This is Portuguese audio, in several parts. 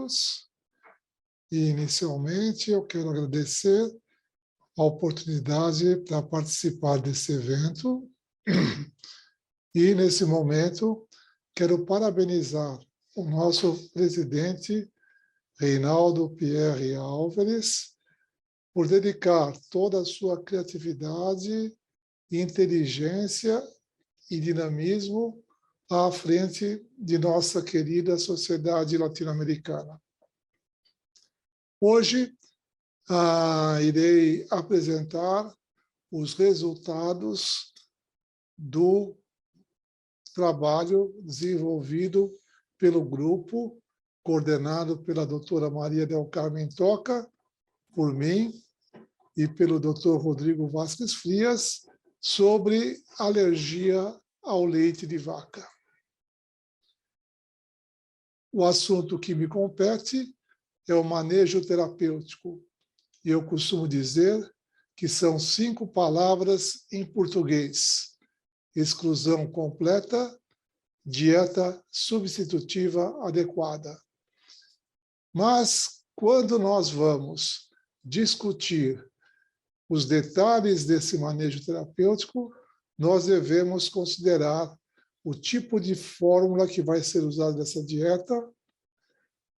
todos. E, inicialmente, eu quero agradecer a oportunidade para participar desse evento. E, nesse momento, quero parabenizar o nosso presidente, Reinaldo Pierre Álvares, por dedicar toda a sua criatividade, inteligência e dinamismo à frente de nossa querida sociedade latino-americana. Hoje, irei apresentar os resultados do trabalho desenvolvido pelo grupo, coordenado pela doutora Maria del Carmen Toca, por mim e pelo doutor Rodrigo Vasquez Frias, sobre alergia ao leite de vaca. O assunto que me compete é o manejo terapêutico. E eu costumo dizer que são 5 palavras em português: exclusão completa, dieta substitutiva adequada. Mas, quando nós vamos discutir os detalhes desse manejo terapêutico, nós devemos considerar o tipo de fórmula que vai ser usada nessa dieta,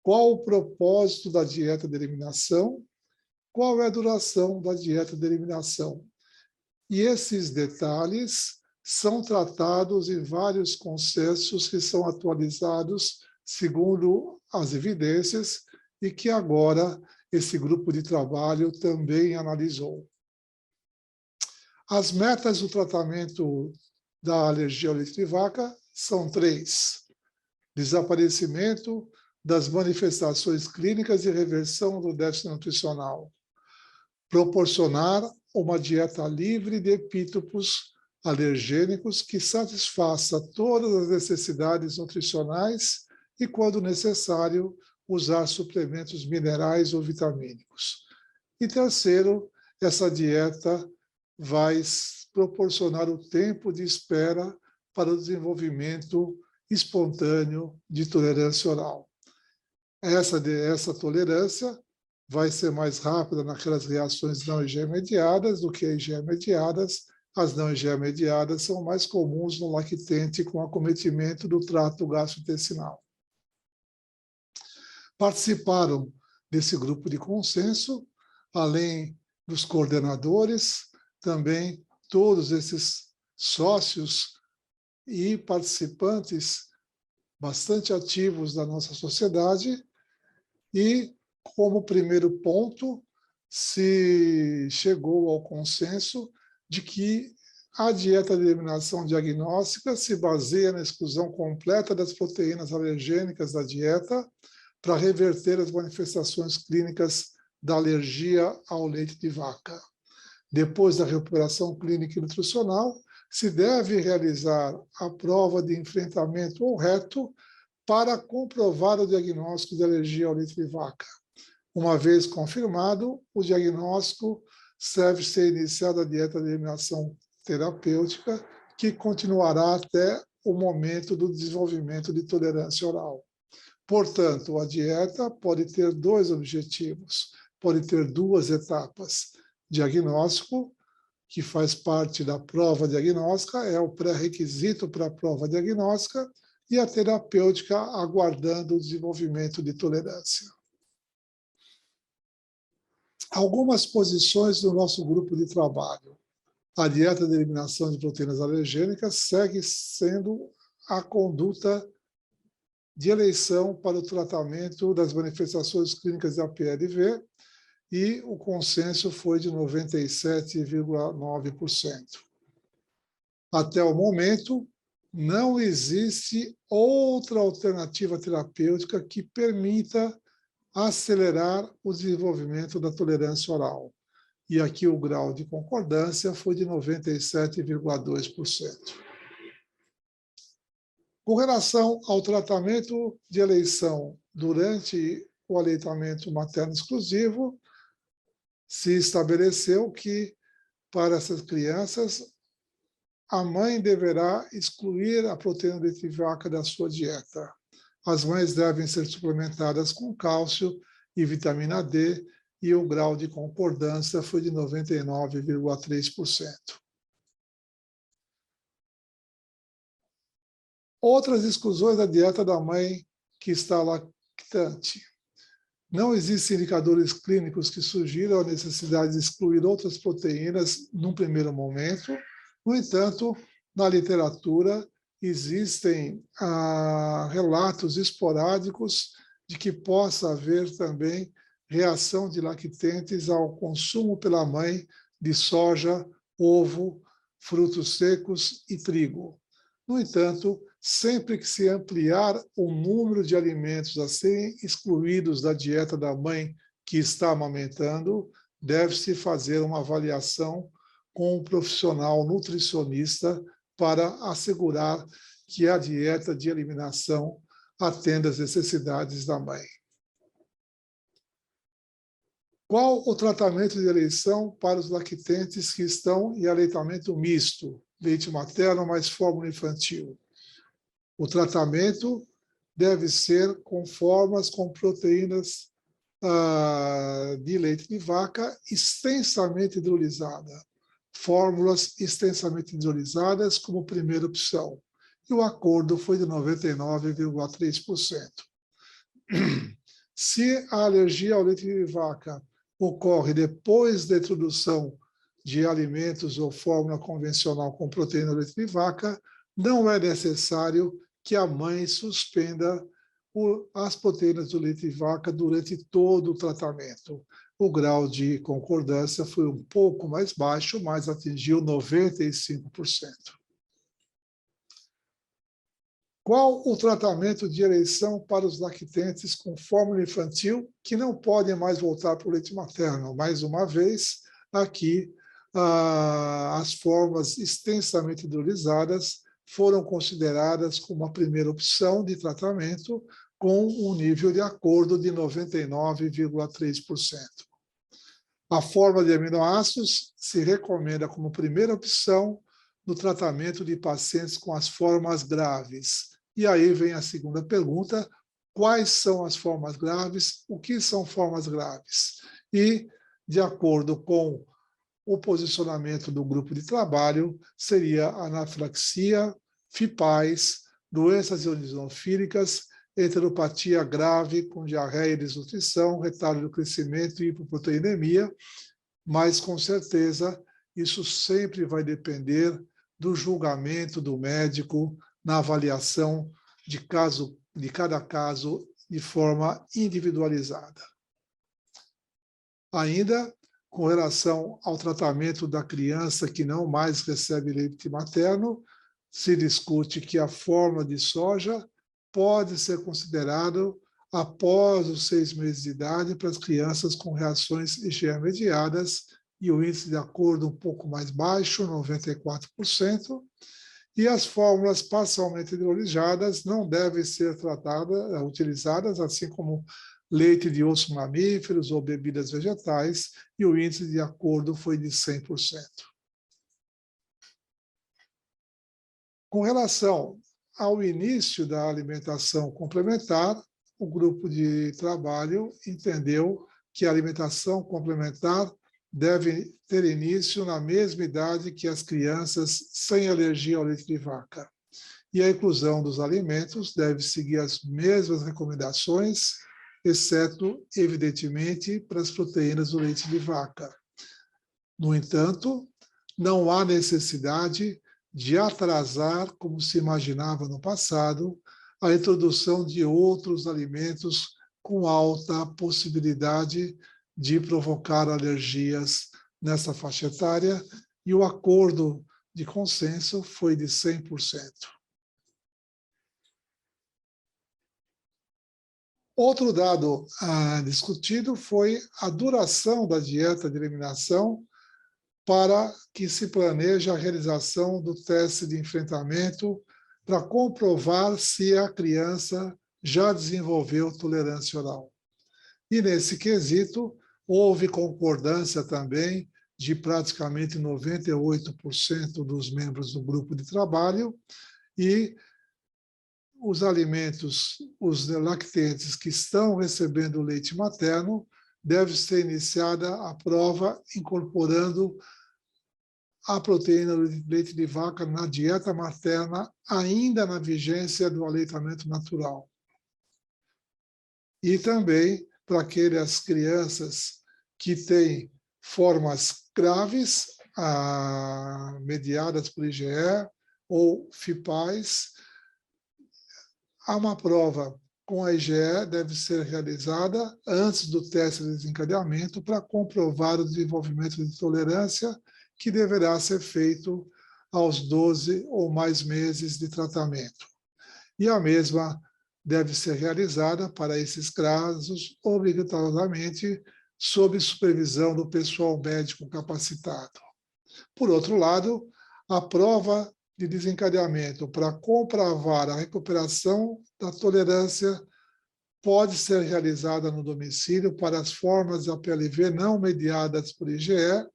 qual o propósito da dieta de eliminação, qual é a duração da dieta de eliminação. E esses detalhes são tratados em vários consensos que são atualizados segundo as evidências e que agora esse grupo de trabalho também analisou. As metas do tratamento da alergia ao leite de vaca são 3. Desaparecimento das manifestações clínicas e reversão do déficit nutricional. Proporcionar uma dieta livre de epítopos alergênicos que satisfaça todas as necessidades nutricionais e, quando necessário, usar suplementos minerais ou vitamínicos. E terceiro, essa dieta vai proporcionar o tempo de espera para o desenvolvimento espontâneo de tolerância oral. Essa tolerância vai ser mais rápida naquelas reações não IgE-mediadas do que IgE-mediadas. As não IgE-mediadas são mais comuns no lactente com acometimento do trato gastrointestinal. Participaram desse grupo de consenso, além dos coordenadores, também todos esses sócios e participantes bastante ativos da nossa sociedade. E, como primeiro ponto, se chegou ao consenso de que a dieta de eliminação diagnóstica se baseia na exclusão completa das proteínas alergênicas da dieta para reverter as manifestações clínicas da alergia ao leite de vaca. Depois da recuperação clínica e nutricional, se deve realizar a prova de enfrentamento ou reto para comprovar o diagnóstico de alergia ao leite de vaca. Uma vez confirmado, o diagnóstico deve ser iniciada a dieta de eliminação terapêutica, que continuará até o momento do desenvolvimento de tolerância oral. Portanto, a dieta pode ter 2 objetivos, pode ter 2 etapas. Diagnóstico, que faz parte da prova diagnóstica, é o pré-requisito para a prova diagnóstica, e a terapêutica aguardando o desenvolvimento de tolerância. Algumas posições do nosso grupo de trabalho. A dieta de eliminação de proteínas alergênicas segue sendo a conduta de eleição para o tratamento das manifestações clínicas da PLV, e o consenso foi de 97,9%. Até o momento, não existe outra alternativa terapêutica que permita acelerar o desenvolvimento da tolerância oral. E aqui o grau de concordância foi de 97,2%. Com relação ao tratamento de eleição durante o aleitamento materno exclusivo, se estabeleceu que, para essas crianças, a mãe deverá excluir a proteína de leite de vaca da sua dieta. as mães devem ser suplementadas com cálcio e vitamina D, e o grau de concordância foi de 99,3%. Outras exclusões da dieta da mãe que está lactante. Não existem indicadores clínicos que sugiram a necessidade de excluir outras proteínas num primeiro momento. No entanto, na literatura, existem relatos esporádicos de que possa haver também reação de lactentes ao consumo pela mãe de soja, ovo, frutos secos e trigo. No entanto, sempre que se ampliar o número de alimentos a serem excluídos da dieta da mãe que está amamentando, deve-se fazer uma avaliação com um profissional nutricionista para assegurar que a dieta de eliminação atenda às necessidades da mãe. Qual o tratamento de eleição para os lactentes que estão em aleitamento misto, leite materno mais fórmula infantil? O tratamento deve ser com formas com proteínas de leite de vaca extensamente hidrolisada, fórmulas extensamente hidrolisadas como primeira opção. E o acordo foi de 99,3%. Se a alergia ao leite de vaca ocorre depois da introdução de alimentos ou fórmula convencional com proteína do leite de vaca, não é necessário que a mãe suspenda as proteínas do leite de vaca durante todo o tratamento. O grau de concordância foi um pouco mais baixo, mas atingiu 95%. Qual o tratamento de eleição para os lactentes com fórmula infantil que não podem mais voltar para o leite materno? Mais uma vez, aqui, as formas extensamente hidrolisadas foram consideradas como a primeira opção de tratamento, com um nível de acordo de 99,3%. A forma de aminoácidos se recomenda como primeira opção no tratamento de pacientes com as formas graves. E aí vem a segunda pergunta: quais são as formas graves? O que são formas graves? E, de acordo com o posicionamento do grupo de trabalho, seria anafilaxia, FIPAs, doenças eosinofílicas, enteropatia grave com diarreia e desnutrição, retardo do crescimento e hipoproteinemia, mas, com certeza, isso sempre vai depender do julgamento do médico na avaliação de cada caso de forma individualizada. Ainda, com relação ao tratamento da criança que não mais recebe leite materno, se discute que a fórmula de soja pode ser considerado após os 6 meses de idade para as crianças com reações IgE mediadas, e o índice de acordo um pouco mais baixo, 94%, e as fórmulas parcialmente hidrolisadas não devem ser utilizadas, assim como leite de outros mamíferos ou bebidas vegetais, e o índice de acordo foi de 100%. Com relação ao início da alimentação complementar, o grupo de trabalho entendeu que a alimentação complementar deve ter início na mesma idade que as crianças sem alergia ao leite de vaca. E a inclusão dos alimentos deve seguir as mesmas recomendações, exceto, evidentemente, para as proteínas do leite de vaca. No entanto, não há necessidade de atrasar, como se imaginava no passado, a introdução de outros alimentos com alta possibilidade de provocar alergias nessa faixa etária, e o acordo de consenso foi de 100%. Outro dado discutido foi a duração da dieta de eliminação para que se planeje a realização do teste de enfrentamento para comprovar se a criança já desenvolveu tolerância oral. E nesse quesito, houve concordância também de praticamente 98% dos membros do grupo de trabalho, e os alimentos, os lactentes que estão recebendo leite materno, deve ser iniciada a prova incorporando a proteína do leite de vaca na dieta materna, ainda na vigência do aleitamento natural. E também para aquelas crianças que têm formas graves, mediadas por IgE ou FIPAs, há uma prova com a IgE deve ser realizada antes do teste de desencadeamento para comprovar o desenvolvimento de tolerância, que deverá ser feito aos 12 ou mais meses de tratamento. E a mesma deve ser realizada para esses casos obrigatoriamente sob supervisão do pessoal médico capacitado. Por outro lado, a prova de desencadeamento para comprovar a recuperação da tolerância pode ser realizada no domicílio para as formas de APLV não mediadas por IgE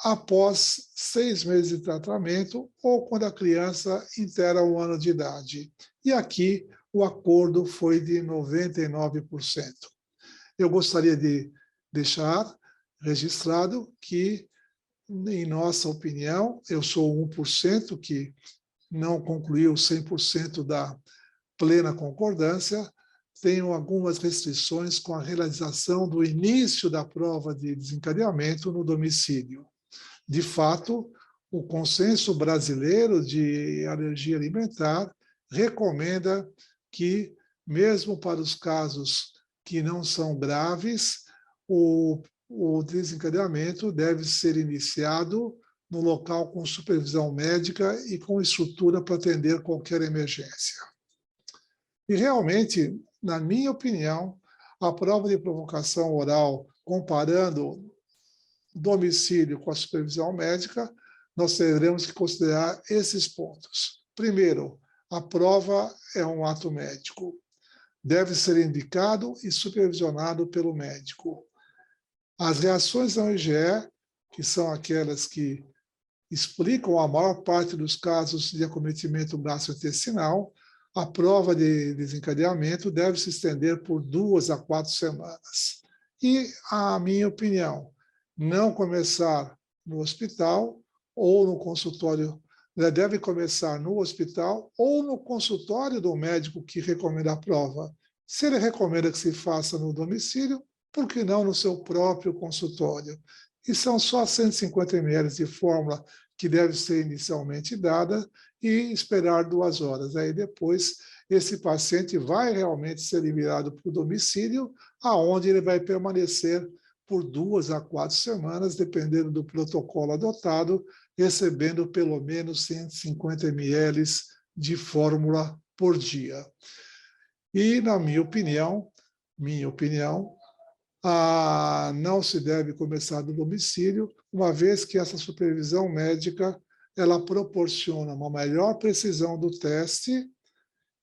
após 6 meses de tratamento ou quando a criança inteira 1 ano de idade. E aqui o acordo foi de 99%. Eu gostaria de deixar registrado que, em nossa opinião, eu sou 1% que não concluiu 100% da plena concordância, tenho algumas restrições com a realização do início da prova de desencadeamento no domicílio. De fato, o Consenso Brasileiro de Alergia Alimentar recomenda que, mesmo para os casos que não são graves, o desencadeamento deve ser iniciado no local com supervisão médica e com estrutura para atender qualquer emergência. E realmente, na minha opinião, a prova de provocação oral, comparando domicílio com a supervisão médica, nós teremos que considerar esses pontos. Primeiro, a prova é um ato médico. Deve ser indicado e supervisionado pelo médico. As reações ao IgE, que são aquelas que explicam a maior parte dos casos de acometimento gastrointestinal, a prova de desencadeamento deve se estender por 2 a 4 semanas. E, a minha opinião, não começar no hospital ou no consultório, deve começar no hospital ou no consultório do médico que recomenda a prova. Se ele recomenda que se faça no domicílio, por que não no seu próprio consultório? E são só 150 ml de fórmula que deve ser inicialmente dada e esperar 2 horas. Aí depois esse paciente vai realmente ser enviado para o domicílio, aonde ele vai permanecer por 2 a 4 semanas, dependendo do protocolo adotado, recebendo pelo menos 150 ml de fórmula por dia. E, na minha opinião, não se deve começar do domicílio, uma vez que essa supervisão médica ela proporciona uma maior precisão do teste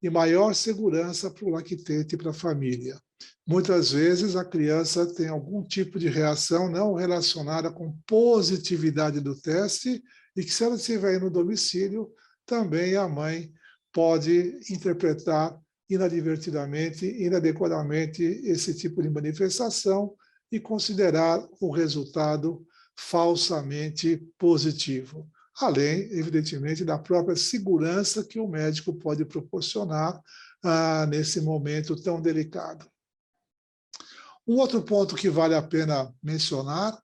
e maior segurança para o lactente e para a família. Muitas vezes a criança tem algum tipo de reação não relacionada com positividade do teste e que, se ela estiver no domicílio, também a mãe pode interpretar inadvertidamente, inadequadamente esse tipo de manifestação e considerar o resultado falsamente positivo. Além, evidentemente, da própria segurança que o médico pode proporcionar nesse momento tão delicado. Um outro ponto que vale a pena mencionar,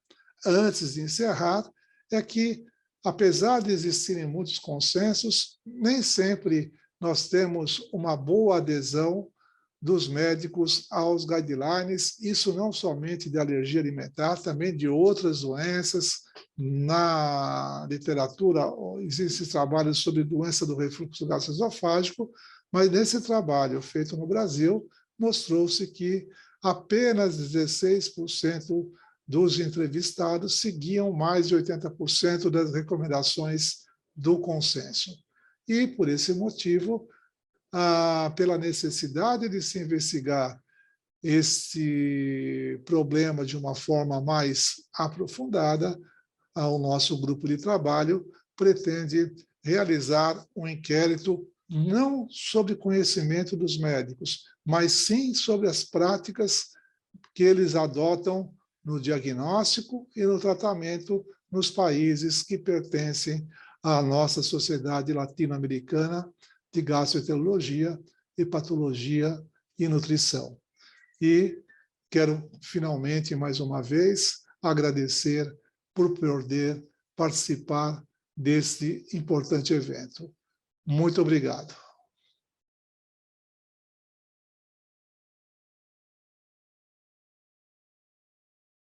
antes de encerrar, é que, apesar de existirem muitos consensos, nem sempre nós temos uma boa adesão dos médicos aos guidelines, isso não somente de alergia alimentar, também de outras doenças. Na literatura existem trabalhos sobre doença do refluxo gastroesofágico, mas nesse trabalho feito no Brasil, mostrou-se que apenas 16% dos entrevistados seguiam mais de 80% das recomendações do consenso. E, por esse motivo, pela necessidade de se investigar esse problema de uma forma mais aprofundada, o nosso grupo de trabalho pretende realizar um inquérito não sobre conhecimento dos médicos, mas sim sobre as práticas que eles adotam no diagnóstico e no tratamento nos países que pertencem à nossa sociedade latino-americana de gastroenterologia, hepatologia e nutrição. E quero, finalmente, mais uma vez, agradecer por poder participar deste importante evento. Muito obrigado.